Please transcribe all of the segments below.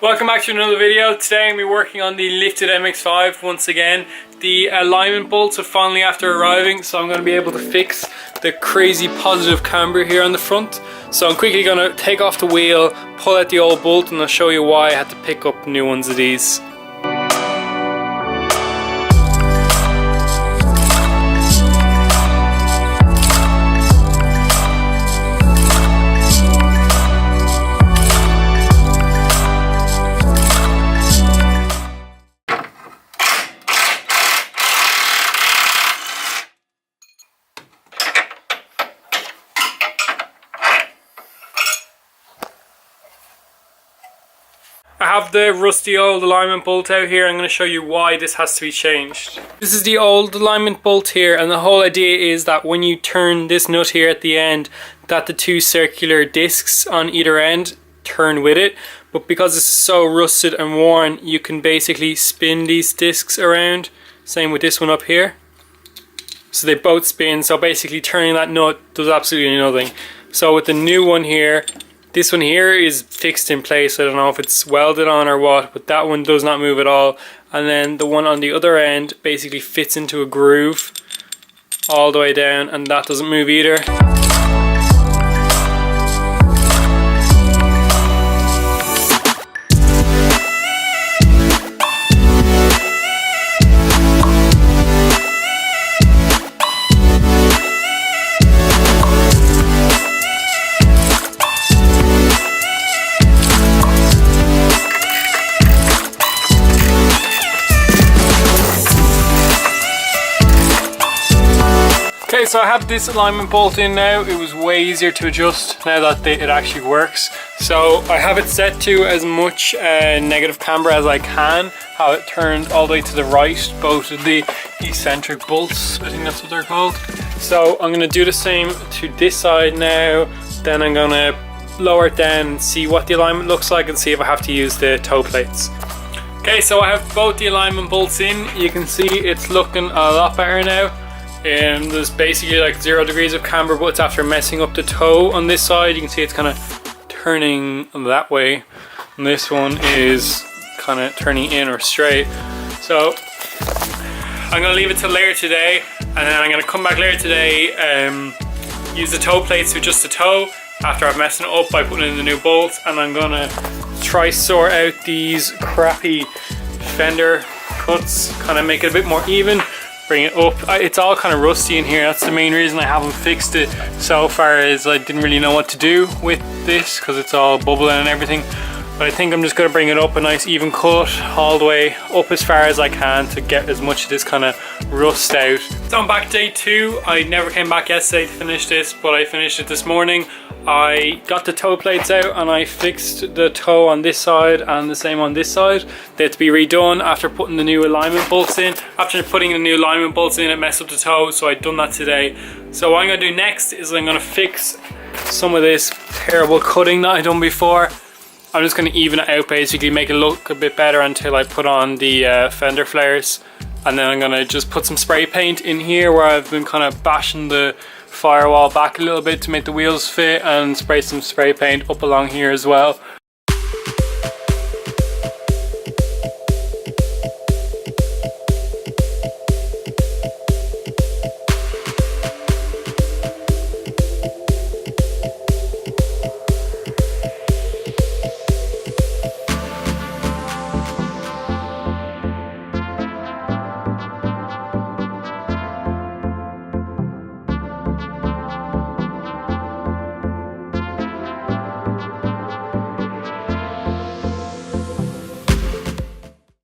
Welcome back to another video. Today I'm going to be working on the lifted Mx5 once again. The alignment bolts are finally after arriving, so I'm going to be able to fix the crazy positive camber here on the front. So I'm quickly going to take off the wheel, pull out the old bolt, and I'll show you why I had to pick up new ones of these. I have the rusty old alignment bolt out here. I'm going to show you why this has to be changed. This is the old alignment bolt here, and the whole idea is that when you turn this nut here at the end, that the two circular discs on either end turn with it. But because it's so rusted and worn, you can basically spin these discs around. Same with this one up here. So they both spin, so basically turning that nut does absolutely nothing. So with the new one here, this one here is fixed in place. I don't know if it's welded on or what, but that one does not move at all. And then the one on the other end basically fits into a groove all the way down, and that doesn't move either. Okay, so I have this alignment bolt in now. It was way easier to adjust now that it actually works. So I have it set to as much negative camber as I can, how it turned all the way to the right, both of the eccentric bolts, I think that's what they're called. So I'm going to do the same to this side now, then I'm going to lower it down and see what the alignment looks like and see if I have to use the toe plates. Okay, so I have both the alignment bolts in. You can see it's looking a lot better now. There's basically like 0 degrees of camber, but it's after messing up the toe on this side. You can see it's kind of turning that way, and this one is kind of turning in or straight. So I'm going to leave it till later today, and then I'm going to come back later today, use the toe plates to adjust the toe after I've messed it up by putting in the new bolts, and I'm going to try sort out these crappy fender cuts, kind of make it a bit more even. Bring it up. It's all kind of rusty in here. That's the main reason I haven't fixed it so far, is I didn't really know what to do with this because it's all bubbling and everything. But I think I'm just going to bring it up a nice even cut all the way up as far as I can to get as much of this kind of rust out. So I'm back day 2. I never came back yesterday to finish this, but I finished it this morning. I got the toe plates out and I fixed the toe on this side and the same on this side. They had to be redone after putting the new alignment bolts in. After putting the new alignment bolts in, it messed up the toe, so I'd done that today. So what I'm going to do next is I'm going to fix some of this terrible cutting that I've done before. I'm just going to even it out, basically make it look a bit better until I put on the fender flares. And then I'm going to just put some spray paint in here where I've been kind of bashing the firewall back a little bit to make the wheels fit, and spray some spray paint up along here as well.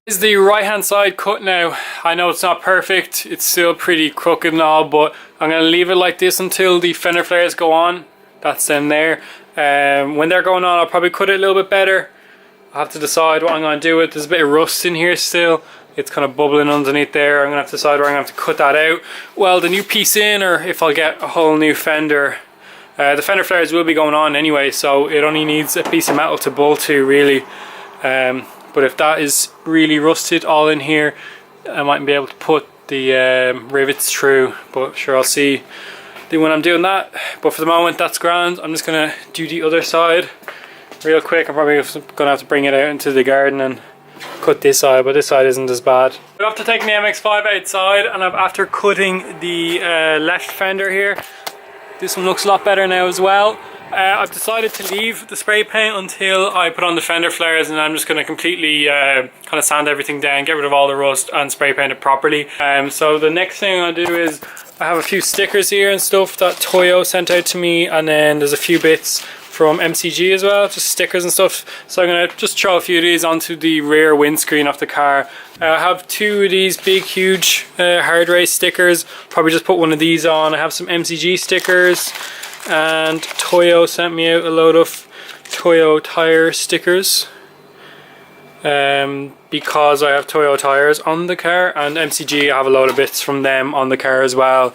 This is the right hand side cut now. I know it's not perfect, it's still pretty crooked and all, but I'm going to leave it like this until the fender flares go on. That's them there. When they're going on, I'll probably cut it a little bit better. I'll have to decide what I'm going to do with it. There's a bit of rust in here still. It's kind of bubbling underneath there. I'm going to have to decide where I'm going to have to cut that out. Well, the new piece in, or if I'll get a whole new fender. The fender flares will be going on anyway, so it only needs a piece of metal to bolt to, really. But if that is really rusted all in here, I mightn't be able to put the rivets through, but sure, I'll see when I'm doing that. But for the moment, that's grand. I'm just gonna do the other side real quick. I'm probably gonna have to bring it out into the garden and cut this side, but this side isn't as bad. But after taking the MX5 outside, and after cutting the left fender here, this one looks a lot better now as well. I've decided to leave the spray paint until I put on the fender flares, and I'm just going to completely kind of sand everything down, get rid of all the rust and spray paint it properly. So the next thing I'll do is I have a few stickers here and stuff that Toyo sent out to me, and then there's a few bits from MCG as well, just stickers and stuff. So I'm going to just throw a few of these onto the rear windscreen of the car. I have two of these big huge hard race stickers, probably just put one of these on. I have some MCG stickers, and Toyo sent me out a load of Toyo tire stickers because I have Toyo tires on the car, and MCG I have a load of bits from them on the car as well.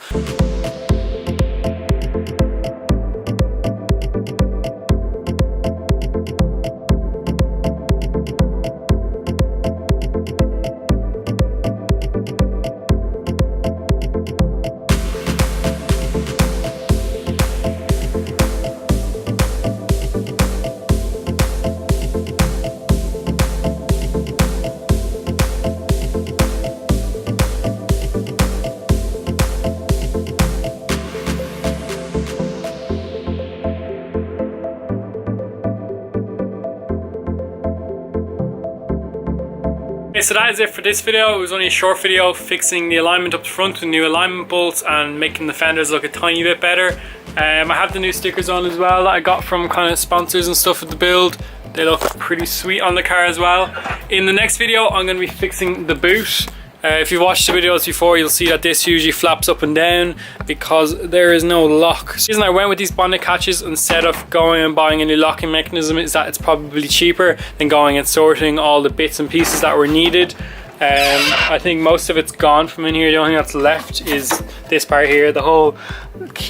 Okay, so that is it for this video. It was only a short video fixing the alignment up the front with new alignment bolts and making the fenders look a tiny bit better. I have the new stickers on as well that I got from kind of sponsors and stuff with the build. They look pretty sweet on the car as well. In the next video, I'm going to be fixing the boot. If you've watched the videos before, you'll see that this usually flaps up and down because there is no lock. The reason I went with these bonnet catches instead of going and buying a new locking mechanism is that it's probably cheaper than going and sorting all the bits and pieces that were needed. I think most of it's gone from in here. The only thing that's left is this part here. The whole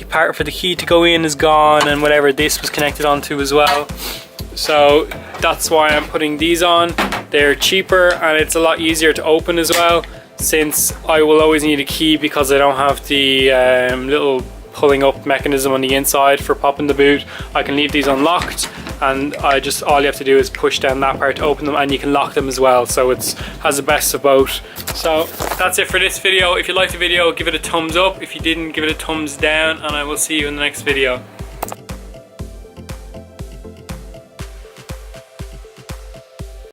part for the key to go in is gone, and whatever this was connected onto as well. So that's why I'm putting these on. They're cheaper and it's a lot easier to open as well, since I will always need a key because I don't have the little pulling up mechanism on the inside for popping the boot. I can leave these unlocked, and all you have to do is push down that part to open them, and you can lock them as well, so it has the best of both. So that's it for this video. If you liked the video, give it a thumbs up. If you didn't, give it a thumbs down, and I will see you in the next video.